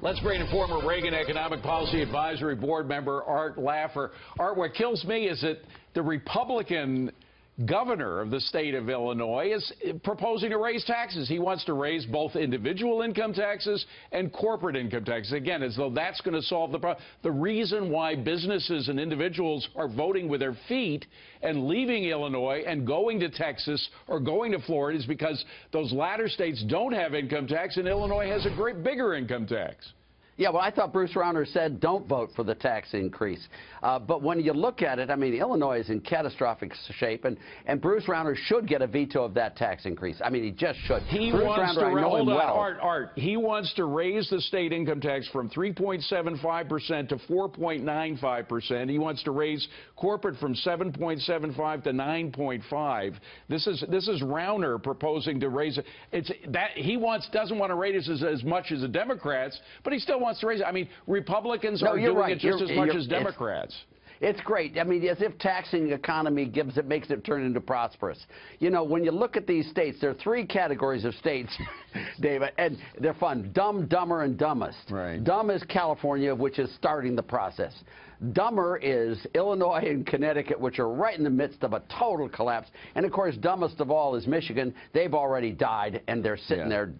Let's bring in former Reagan Economic Policy Advisory Board member Art Laffer. Art, what kills me is that the Republican governor of the state of Illinois is proposing to raise taxes. He wants to raise both individual income taxes and corporate income taxes. Again, as though that's going to solve the problem. The reason why businesses and individuals are voting with their feet and leaving Illinois and going to Texas or going to Florida is because those latter states don't have income tax and Illinois has a bigger income tax. Yeah, well, I thought Bruce Rauner said don't vote for the tax increase. But when you look at it, I mean, Illinois is in catastrophic shape, and Bruce Rauner should get a veto of that tax increase. I mean, he just should. He wants to, hold on, Art, he wants to raise the state income tax from 3.75% to 4.95%. He wants to raise corporate from 7.75 to 9.5. This is Rauner proposing to raise it. It's that he doesn't want to raise it as much as the Democrats, but he still wants to raise it. I mean, Republicans are doing it just as much as Democrats. It's great. I mean, as if taxing the economy makes it turn into prosperous. You know, when you look at these states, there are three categories of states, David, and they're fun. Dumb, dumber, and dumbest. Right. Dumb is California, which is starting the process. Dumber is Illinois and Connecticut, which are right in the midst of a total collapse. And, of course, dumbest of all is Michigan. They've already died, and they're sitting there.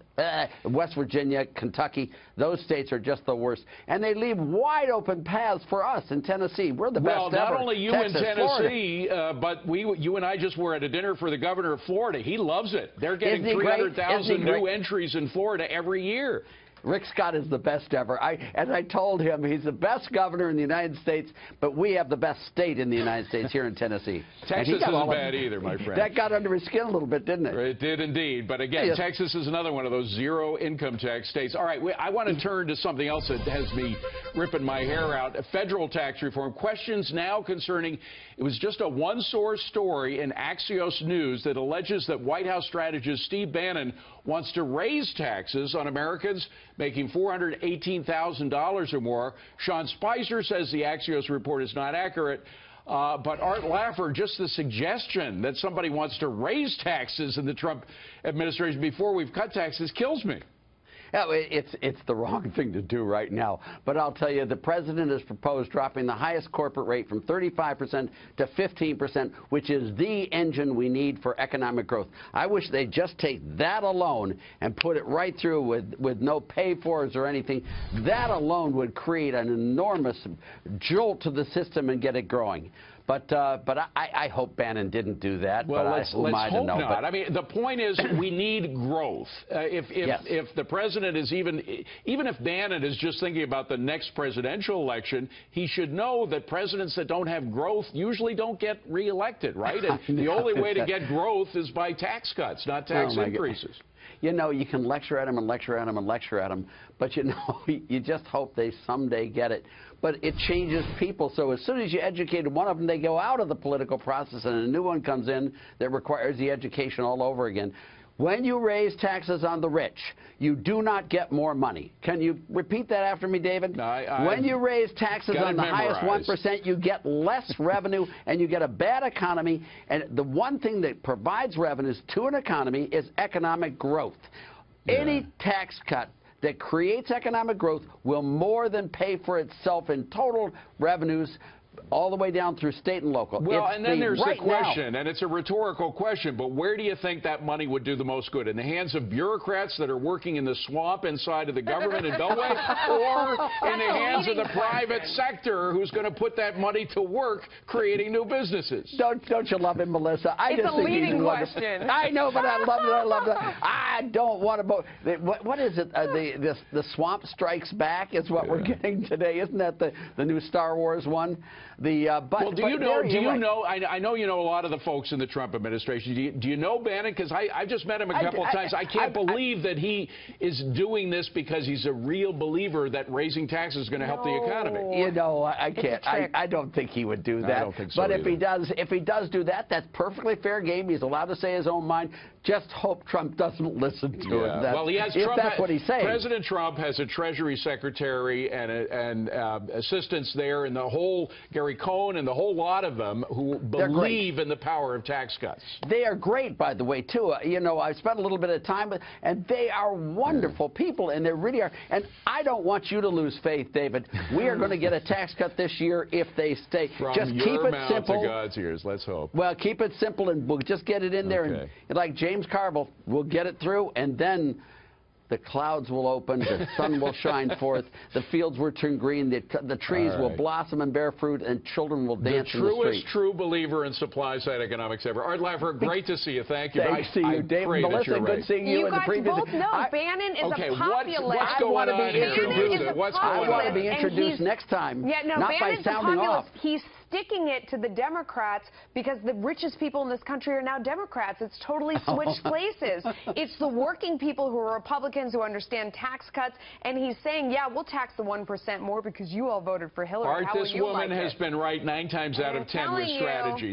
West Virginia, Kentucky, those states are just the worst. And they leave wide open paths for us in Tennessee. We're the best ever. Well, not only you Texas, in Tennessee, but you and I just were at a dinner for the governor of Florida. He loves it. They're getting 300,000 new entries in Florida every year. Rick Scott is the best ever. As I told him, he's the best governor in the United States, but we have the best state in the United States here in Tennessee. Texas isn't bad either, my friend. That got under his skin a little bit, didn't it? It did indeed. But again, yes. Texas is another one of those zero income tax states. All right, I want to turn to something else that has me ripping my hair out. Federal tax reform. Questions now concerning, it was just a one-source story in Axios News that alleges that White House strategist Steve Bannon wants to raise taxes on Americans making $418,000 or more. Sean Spicer says the Axios report is not accurate. But Art Laffer, just the suggestion that somebody wants to raise taxes in the Trump administration before we've cut taxes kills me. Yeah, it's the wrong thing to do right now. But I'll tell you, the president has proposed dropping the highest corporate rate from 35% to 15%, which is the engine we need for economic growth. I wish they'd just take that alone and put it right through with no pay-fors or anything. That alone would create an enormous jolt to the system and get it growing. But I hope Bannon didn't do that. Well, but let's hope not. But I mean, the point is we need growth. If the president is even if Bannon is just thinking about the next presidential election, he should know that presidents that don't have growth usually don't get reelected, right? And the only way to get growth is by tax cuts, not tax increases. God. You know, you can lecture at them and lecture at them and lecture at them, but, you know, you just hope they someday get it. But it changes people. So as soon as you educate one of them, they go out of the political process and a new one comes in that requires the education all over again. When you raise taxes on the rich, you do not get more money. Can you repeat that after me, David? When you raise taxes on the highest 1%, you get less revenue and you get a bad economy. And the one thing that provides revenues to an economy is economic growth. Yeah. Any tax cut that creates economic growth will more than pay for itself in total revenues all the way down through state and local. Well, and then there's the question, and it's a rhetorical question, but where do you think that money would do the most good? In the hands of bureaucrats that are working in the swamp inside of the government in Beltway, or in the hands of the private sector who's going to put that money to work creating new businesses? Don't you love him, Melissa? It's a leading question. I know, but I love it. I love it. I don't want to vote. What is it? The Swamp Strikes Back is what we're getting today. Isn't that the new Star Wars one? Well, do you know? I know you know a lot of the folks in the Trump administration. Do you know Bannon? Because I've just met him a couple of times. I can't believe that he is doing this because he's a real believer that raising taxes is going to help the economy. You know, I can't. I don't think he would do that. I don't think so but either. if he does do that, that's perfectly fair game. He's allowed to say his own mind. just hope Trump doesn't listen to him. Well, he has if Trump, that's what he's saying. President Trump has a Treasury Secretary and assistants there, and the whole Gary Cohn and the whole lot of them who believe in the power of tax cuts. They are great, by the way, too. You know, I've spent a little bit of time with, and they are wonderful people, and they really are. And I don't want you to lose faith, David. We are going to get a tax cut this year if they stay. From just your keep it mouth simple. to God's ears. Let's hope. Well, keep it simple, and we'll just get it in there. Okay. And like James Carville, we'll get it through, and then the clouds will open, the sun will shine forth, the fields will turn green, the trees will blossom and bear fruit, and children will dance in the street. The truest true believer in supply-side economics ever. Art Laffer, great to see you. Thank you. Thanks to you, Dave. Melissa, good seeing you. You in the guys previous. both know Bannon is a populist. What's going on here? I want to be introduced next time, not by sounding off. He's sticking it to the Democrats because the richest people in this country are now Democrats. It's totally switched places. It's the working people who are Republicans who understand tax cuts, and he's saying, yeah, we'll tax the 1% more because you all voted for Hillary. Art, this woman has been right 9 times out of 10 with strategies.